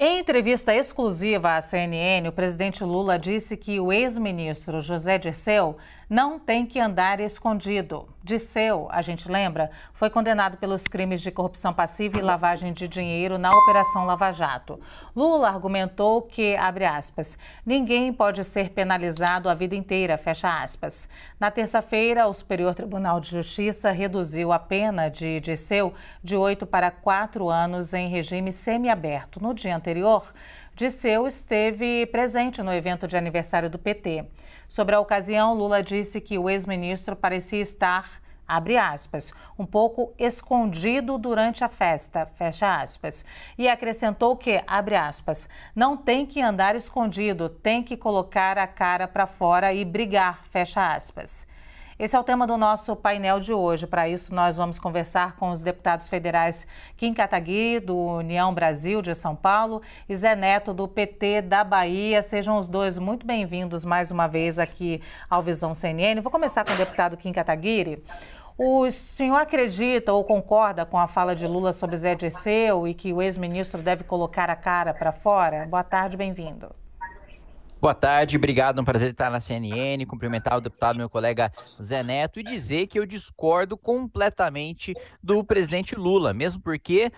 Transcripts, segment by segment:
Em entrevista exclusiva à CNN, o presidente Lula disse que o ex-ministro José Dirceu não tem que andar escondido. Dirceu, a gente lembra, foi condenado pelos crimes de corrupção passiva e lavagem de dinheiro na Operação Lava Jato. Lula argumentou que, abre aspas, ninguém pode ser penalizado a vida inteira, fecha aspas. Na terça-feira, o Superior Tribunal de Justiça reduziu a pena de Dirceu de 8 para 4 anos em regime semiaberto. No dia anterior, Dirceu esteve presente no evento de aniversário do PT. Sobre a ocasião, Lula disse que o ex-ministro parecia estar, abre aspas, um pouco escondido durante a festa, fecha aspas. E acrescentou que, abre aspas, não tem que andar escondido, tem que colocar a cara para fora e brigar, fecha aspas. Esse é o tema do nosso painel de hoje. Para isso, nós vamos conversar com os deputados federais Kim Kataguiri, do União Brasil de São Paulo, e Zé Neto, do PT da Bahia. Sejam os dois muito bem-vindos mais uma vez aqui ao Visão CNN. Vou começar com o deputado Kim Kataguiri. O senhor acredita ou concorda com a fala de Lula sobre Zé Dirceu e que o ex-ministro deve colocar a cara para fora? Boa tarde, bem-vindo. Boa tarde, obrigado, é um prazer estar na CNN, cumprimentar o deputado, meu colega Zé Neto, e dizer que eu discordo completamente do presidente Lula, mesmo porque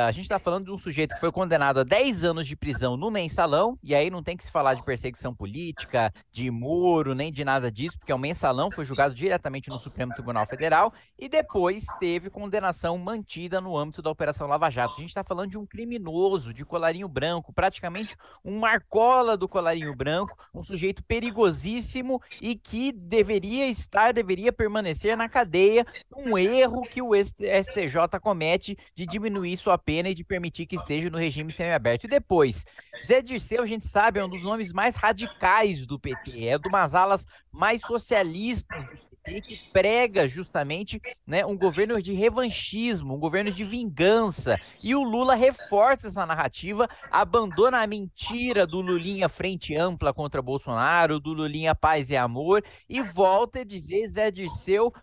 a gente está falando de um sujeito que foi condenado a 10 anos de prisão no mensalão, e aí não tem que se falar de perseguição política, de Moro, nem de nada disso, porque o mensalão foi julgado diretamente no Supremo Tribunal Federal e depois teve condenação mantida no âmbito da Operação Lava Jato. A gente está falando de um criminoso de colarinho branco, praticamente um marcola do colarinho branco, um sujeito perigosíssimo e que deveria permanecer na cadeia, um erro que o STJ comete de diminuir sua pena e de permitir que esteja no regime semiaberto. E depois, Zé Dirceu, a gente sabe, é um dos nomes mais radicais do PT, é de umas alas mais socialistas do PT, que prega justamente, né, um governo de revanchismo, um governo de vingança, e o Lula reforça essa narrativa, abandona a mentira do Lulinha frente ampla contra Bolsonaro, do Lulinha paz e amor, e volta a dizer Zé Dirceu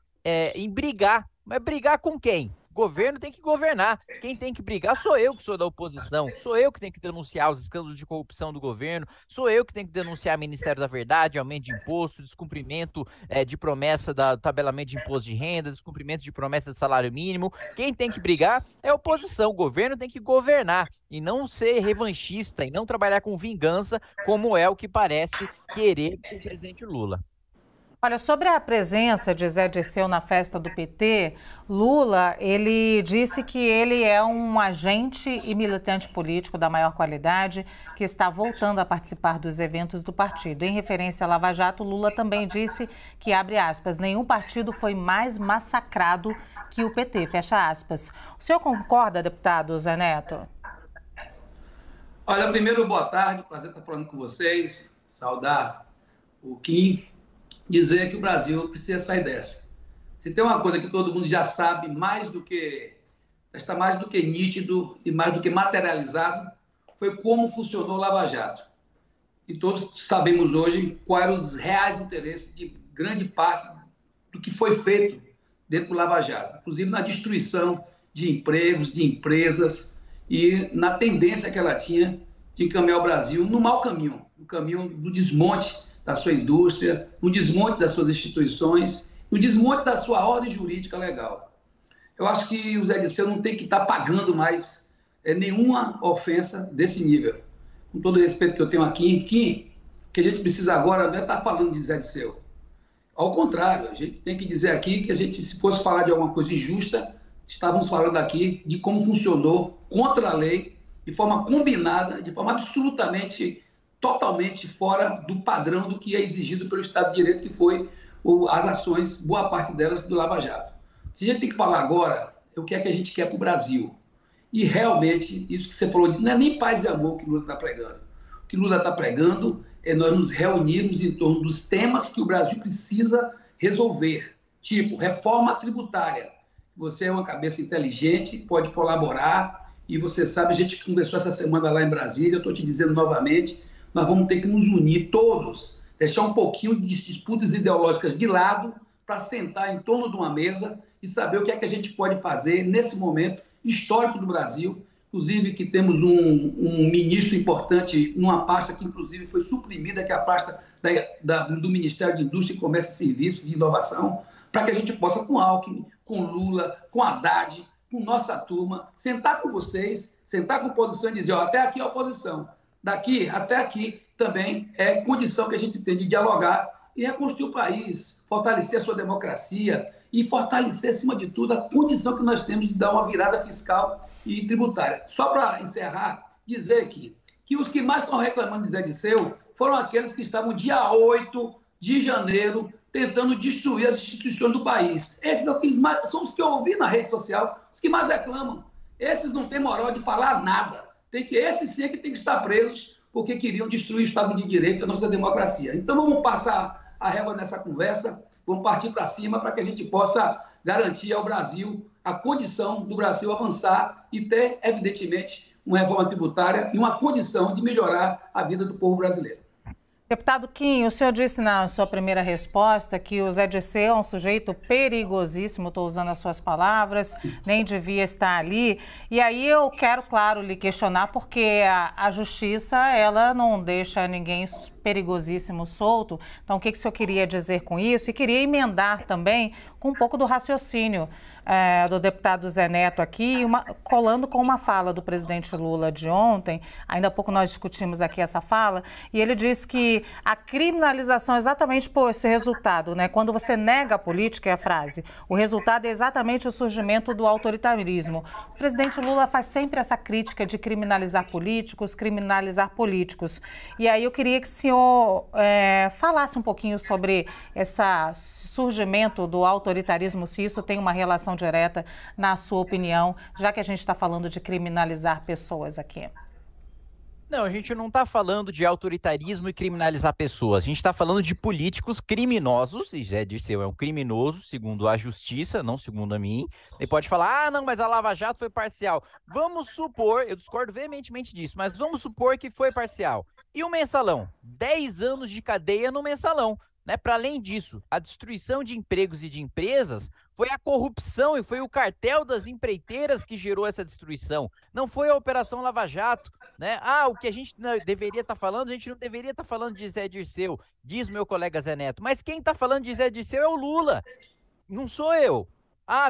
em brigar. Mas brigar com quem? O governo tem que governar. Quem tem que brigar sou eu, que sou da oposição. Sou eu que tenho que denunciar os escândalos de corrupção do governo. Sou eu que tenho que denunciar o Ministério da Verdade, aumento de imposto, descumprimento de promessa do tabelamento de imposto de renda, descumprimento de promessa de salário mínimo. Quem tem que brigar é a oposição. O governo tem que governar e não ser revanchista e não trabalhar com vingança, como é o que parece querer o presidente Lula. Olha, sobre a presença de Zé Dirceu na festa do PT, Lula, ele disse que ele é um agente e militante político da maior qualidade que está voltando a participar dos eventos do partido. Em referência à Lava Jato, Lula também disse que, abre aspas, nenhum partido foi mais massacrado que o PT, fecha aspas. O senhor concorda, deputado Zé Neto? Olha, primeiro, boa tarde, prazer estar falando com vocês, saudar o Kim, dizer que o Brasil precisa sair dessa. Se tem uma coisa que todo mundo já sabe, está mais do que nítido e mais do que materializado, foi como funcionou o Lava Jato. E todos sabemos hoje quais eram os reais interesses de grande parte do que foi feito dentro do Lava Jato, inclusive na destruição de empregos, de empresas e na tendência que ela tinha de encaminhar o Brasil no mau caminho, no caminho do desmonte da sua indústria, no desmonte das suas instituições, no desmonte da sua ordem jurídica legal. Eu acho que o Zé Dirceu não tem que estar pagando mais nenhuma ofensa desse nível. Com todo o respeito que eu tenho aqui, que a gente precisa agora não é estar falando de Zé Dirceu. Ao contrário, a gente tem que dizer aqui que a gente, se fosse falar de alguma coisa injusta, estávamos falando aqui de como funcionou contra a lei, de forma combinada, de forma absolutamente totalmente fora do padrão do que é exigido pelo Estado de Direito, que foi as ações, boa parte delas, do Lava Jato. O que a gente tem que falar agora é o que é que a gente quer para o Brasil. E realmente, isso que você falou, não é nem paz e amor que Lula está pregando. O que Lula está pregando é nós nos reunirmos em torno dos temas que o Brasil precisa resolver, tipo reforma tributária. Você é uma cabeça inteligente, pode colaborar, e você sabe, a gente conversou essa semana lá em Brasília, eu estou te dizendo novamente, nós vamos ter que nos unir todos, deixar um pouquinho de disputas ideológicas de lado para sentar em torno de uma mesa e saber o que é que a gente pode fazer nesse momento histórico do Brasil, inclusive que temos um ministro importante numa pasta que, inclusive, foi suprimida, que é a pasta do Ministério de Indústria, Comércio e Serviços e Inovação, para que a gente possa, com Alckmin, com Lula, com Haddad, com nossa turma, sentar com vocês, sentar com oposição e dizer, ó, até aqui é a oposição, daqui até aqui também é condição que a gente tem de dialogar e reconstruir o país, fortalecer a sua democracia e fortalecer, acima de tudo, a condição que nós temos de dar uma virada fiscal e tributária. Só para encerrar, dizer que os que mais estão reclamando de Zé Dirceu foram aqueles que estavam dia 8 de janeiro tentando destruir as instituições do país. Esses são os que eu ouvi na rede social, os que mais reclamam. Esses não têm moral de falar nada. Esses sim é que tem que estar presos porque queriam destruir o Estado de Direito e a nossa democracia. Então vamos passar a régua nessa conversa, vamos partir para cima para que a gente possa garantir ao Brasil a condição do Brasil avançar e ter, evidentemente, uma reforma tributária e uma condição de melhorar a vida do povo brasileiro. Deputado Kim, o senhor disse na sua primeira resposta que o Zé Dirceu é um sujeito perigosíssimo, estou usando as suas palavras, nem devia estar ali. E aí eu quero, claro, lhe questionar, porque a justiça, ela não deixa ninguém perigosíssimo solto. Então, o que o senhor queria dizer com isso? E queria emendar também com um pouco do raciocínio do deputado Zé Neto aqui, colando com uma fala do presidente Lula de ontem. Ainda há pouco nós discutimos aqui essa fala, e ele disse que a criminalização é exatamente por esse resultado, né? Quando você nega a política, é a frase, o resultado é exatamente o surgimento do autoritarismo. O presidente Lula faz sempre essa crítica de criminalizar políticos. E aí eu queria que o senhor falasse um pouquinho sobre esse surgimento do autoritarismo, se isso tem uma relação direta, na sua opinião, já que a gente está falando de criminalizar pessoas aqui. Não, a gente não está falando de autoritarismo e criminalizar pessoas. A gente está falando de políticos criminosos, e Zé Dirceu é um criminoso, segundo a justiça, não segundo a mim. Ele pode falar, não, mas a Lava Jato foi parcial. Vamos supor, eu discordo veementemente disso, mas vamos supor que foi parcial. E o mensalão? 10 anos de cadeia no mensalão. Para além disso, a destruição de empregos e de empresas foi a corrupção e foi o cartel das empreiteiras que gerou essa destruição. Não foi a Operação Lava Jato. O que a gente deveria estar falando, a gente não deveria estar falando de Zé Dirceu, diz meu colega Zé Neto. Mas quem está falando de Zé Dirceu é o Lula, não sou eu.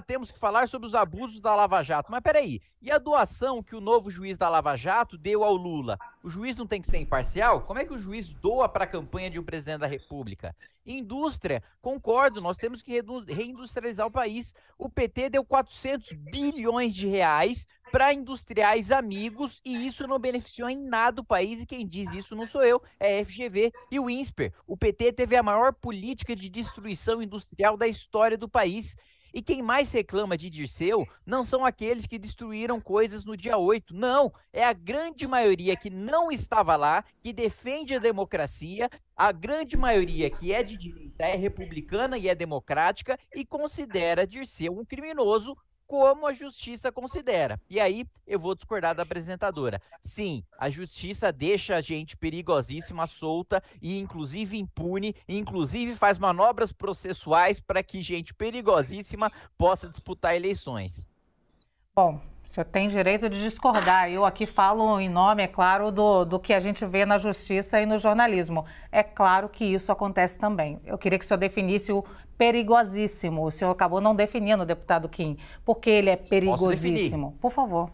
Temos que falar sobre os abusos da Lava Jato. Mas peraí, e a doação que o novo juiz da Lava Jato deu ao Lula? O juiz não tem que ser imparcial? Como é que o juiz doa para a campanha de um presidente da República? Indústria, concordo, nós temos que reindustrializar o país. O PT deu 400 bilhões de reais para industriais amigos e isso não beneficiou em nada o país, e quem diz isso não sou eu, é a FGV e o INSPER. O PT teve a maior política de destruição industrial da história do país. E quem mais reclama de Dirceu não são aqueles que destruíram coisas no dia 8, não, é a grande maioria que não estava lá, que defende a democracia, a grande maioria que é de direita, é republicana e é democrática e considera Dirceu um criminoso, como a justiça considera. E aí eu vou discordar da apresentadora. Sim, a justiça deixa a gente perigosíssima solta e inclusive impune, e inclusive faz manobras processuais para que gente perigosíssima possa disputar eleições. Bom, o senhor tem direito de discordar. Eu aqui falo em nome, é claro, do que a gente vê na justiça e no jornalismo. É claro que isso acontece também. Eu queria que o senhor definisse o perigosíssimo. O senhor acabou não definindo, deputado Kim, porque ele é perigosíssimo. Por favor.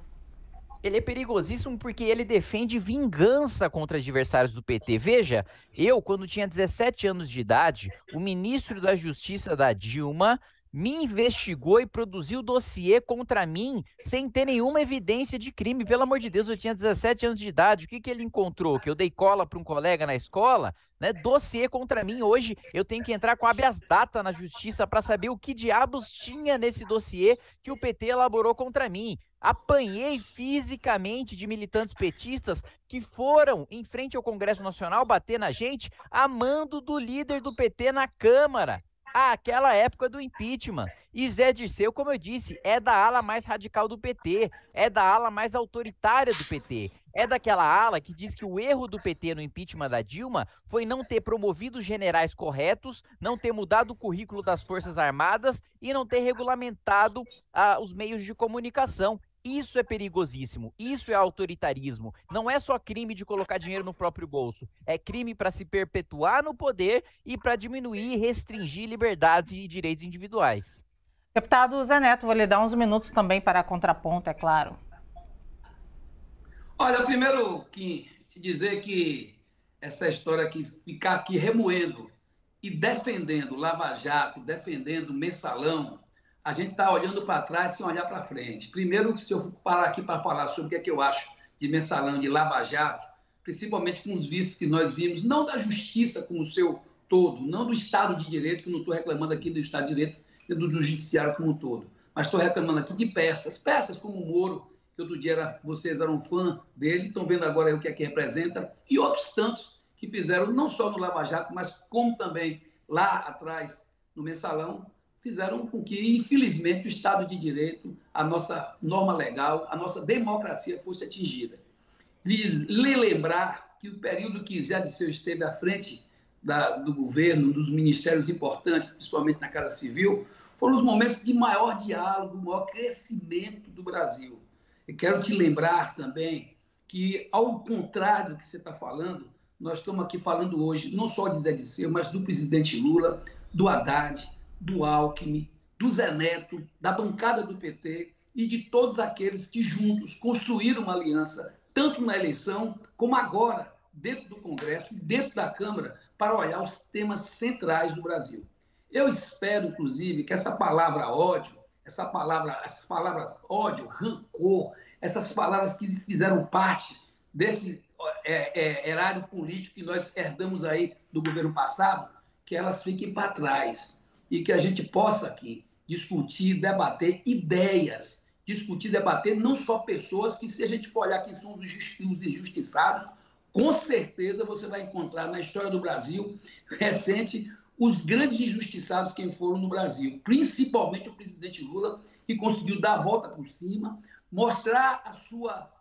Ele é perigosíssimo porque ele defende vingança contra adversários do PT. Veja, eu, quando tinha 17 anos de idade, o ministro da Justiça da Dilma me investigou e produziu dossiê contra mim sem ter nenhuma evidência de crime. Pelo amor de Deus, eu tinha 17 anos de idade. O que ele encontrou? Que eu dei cola para um colega na escola? Dossiê contra mim. Hoje eu tenho que entrar com habeas data na justiça para saber o que diabos tinha nesse dossiê que o PT elaborou contra mim. Apanhei fisicamente de militantes petistas que foram em frente ao Congresso Nacional bater na gente a mando do líder do PT na Câmara. Aquela época do impeachment. E Zé Dirceu, como eu disse, é da ala mais radical do PT, é da ala mais autoritária do PT, é daquela ala que diz que o erro do PT no impeachment da Dilma foi não ter promovido os generais corretos, não ter mudado o currículo das Forças Armadas e não ter regulamentado os meios de comunicação. Isso é perigosíssimo, isso é autoritarismo. Não é só crime de colocar dinheiro no próprio bolso, é crime para se perpetuar no poder e para diminuir e restringir liberdades e direitos individuais. Deputado Zé Neto, vou lhe dar uns minutos também para contraponto, é claro. Olha, primeiro, Kim, te dizer que essa história aqui, ficar aqui remoendo e defendendo Lava Jato, defendendo Mensalão, a gente está olhando para trás sem olhar para frente. Primeiro, se eu for parar aqui para falar sobre o que é que eu acho de Mensalão, de Lava Jato, principalmente com os vícios que nós vimos, não da justiça como o seu todo, não do Estado de Direito, que eu não estou reclamando aqui do Estado de Direito e do Judiciário como um todo, mas estou reclamando aqui de peças como o Moro, que outro dia vocês eram fã dele, estão vendo agora o que é que representa, e outros tantos que fizeram, não só no Lava Jato, mas como também lá atrás no Mensalão, fizeram com que, infelizmente, o Estado de Direito, a nossa norma legal, a nossa democracia fosse atingida. Lhe lembrar que o período que Zé Dirceu esteve à frente do governo, dos ministérios importantes, principalmente na Casa Civil, foram os momentos de maior diálogo, maior crescimento do Brasil. E quero te lembrar também que, ao contrário do que você está falando, nós estamos aqui falando hoje não só de Zé Dirceu, mas do presidente Lula, do Haddad, do Alckmin, do Zé Neto, da bancada do PT e de todos aqueles que juntos construíram uma aliança, tanto na eleição como agora, dentro do Congresso e dentro da Câmara, para olhar os temas centrais do Brasil. Eu espero, inclusive, que essa palavra ódio, essas palavras ódio, rancor, essas palavras que fizeram parte desse erário político que nós herdamos aí do governo passado, que elas fiquem para trás e que a gente possa aqui discutir, debater ideias, discutir, debater não só pessoas que, se a gente for olhar quem são os injustiçados, com certeza você vai encontrar na história do Brasil recente os grandes injustiçados que foram no Brasil, principalmente o presidente Lula, que conseguiu dar a volta por cima, mostrar a sua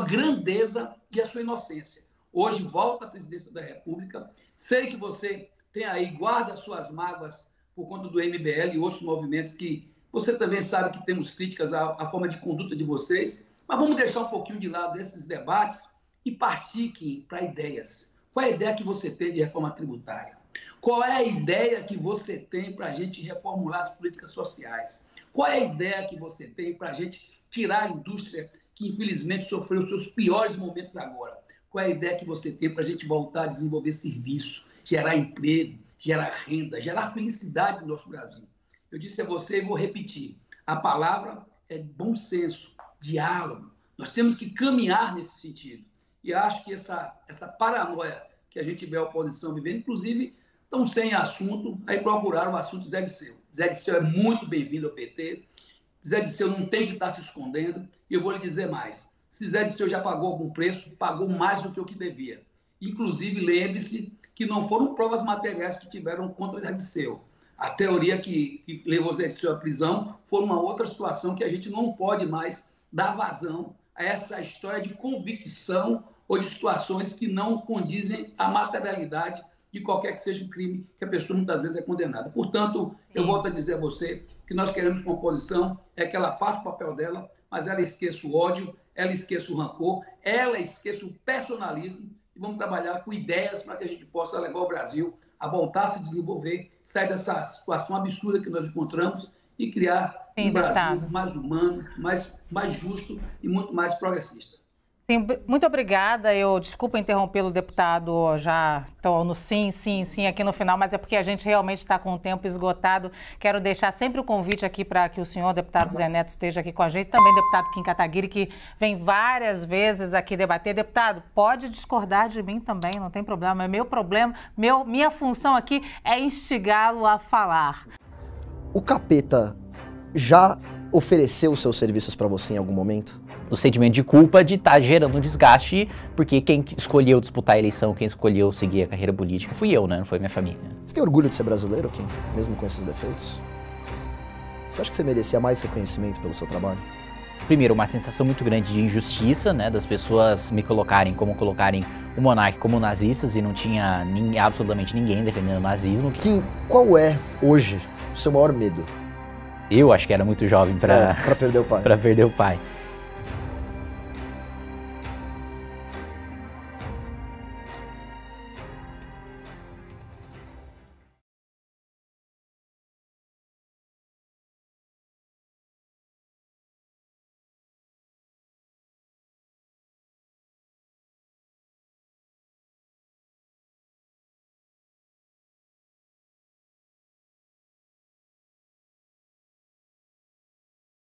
grandeza e a sua inocência. Hoje volta à presidência da República. Sei que você tem aí, guarda suas mágoas por conta do MBL e outros movimentos que você também sabe que temos críticas à forma de conduta de vocês, mas vamos deixar um pouquinho de lado esses debates e partir para ideias. Qual é a ideia que você tem de reforma tributária? Qual é a ideia que você tem para a gente reformular as políticas sociais? Qual é a ideia que você tem para a gente tirar a indústria que, infelizmente, sofreu os seus piores momentos agora? Qual é a ideia que você tem para a gente voltar a desenvolver serviço, gerar emprego, gerar renda, gerar felicidade no nosso Brasil? Eu disse a você e vou repetir, a palavra é bom senso, diálogo. Nós temos que caminhar nesse sentido. E acho que essa paranoia que a gente vê a oposição vivendo, inclusive, estão sem assunto, aí procuraram o assunto Zé Dirceu. Zé Dirceu é muito bem-vindo ao PT, Zé Dirceu não tem que estar se escondendo, e eu vou lhe dizer mais, se Zé Dirceu já pagou algum preço, pagou mais do que o que devia. Inclusive, lembre-se que não foram provas materiais que tiveram contra Zé Dirceu. A teoria que levou Zé Dirceu à prisão foi uma outra situação que a gente não pode mais dar vazão a essa história de convicção ou de situações que não condizem à materialidade de qualquer que seja o crime que a pessoa muitas vezes é condenada. Portanto, eu volto a dizer a você que nós queremos com a oposição é que ela faça o papel dela, mas ela esqueça o ódio, ela esqueça o rancor, ela esqueça o personalismo e vamos trabalhar com ideias para que a gente possa levar o Brasil a voltar a se desenvolver, sair dessa situação absurda que nós encontramos e criar um Brasil mais humano, mais justo e muito mais progressista. Sim, muito obrigada. Desculpa interrompê-lo, deputado, já estou no sim aqui no final, mas é porque a gente realmente está com o tempo esgotado. Quero deixar sempre o convite aqui para que o senhor, deputado Zé Neto, esteja aqui com a gente, também deputado Kim Kataguiri, que vem várias vezes aqui debater. Deputado, pode discordar de mim também, não tem problema, é meu problema, minha função aqui é instigá-lo a falar. O capeta já ofereceu os seus serviços para você em algum momento? O sentimento de culpa de estar gerando um desgaste, porque quem escolheu disputar a eleição, quem escolheu seguir a carreira política, fui eu, né? Não foi minha família. Você tem orgulho de ser brasileiro, Kim? Mesmo com esses defeitos? Você acha que você merecia mais reconhecimento pelo seu trabalho? Primeiro, uma sensação muito grande de injustiça, né? Das pessoas me colocarem o monarca como nazistas e não tinha absolutamente ninguém defendendo o nazismo. Kim, qual é, hoje, o seu maior medo? Eu acho que era muito jovem pra Pra perder o pai. pra perder o pai.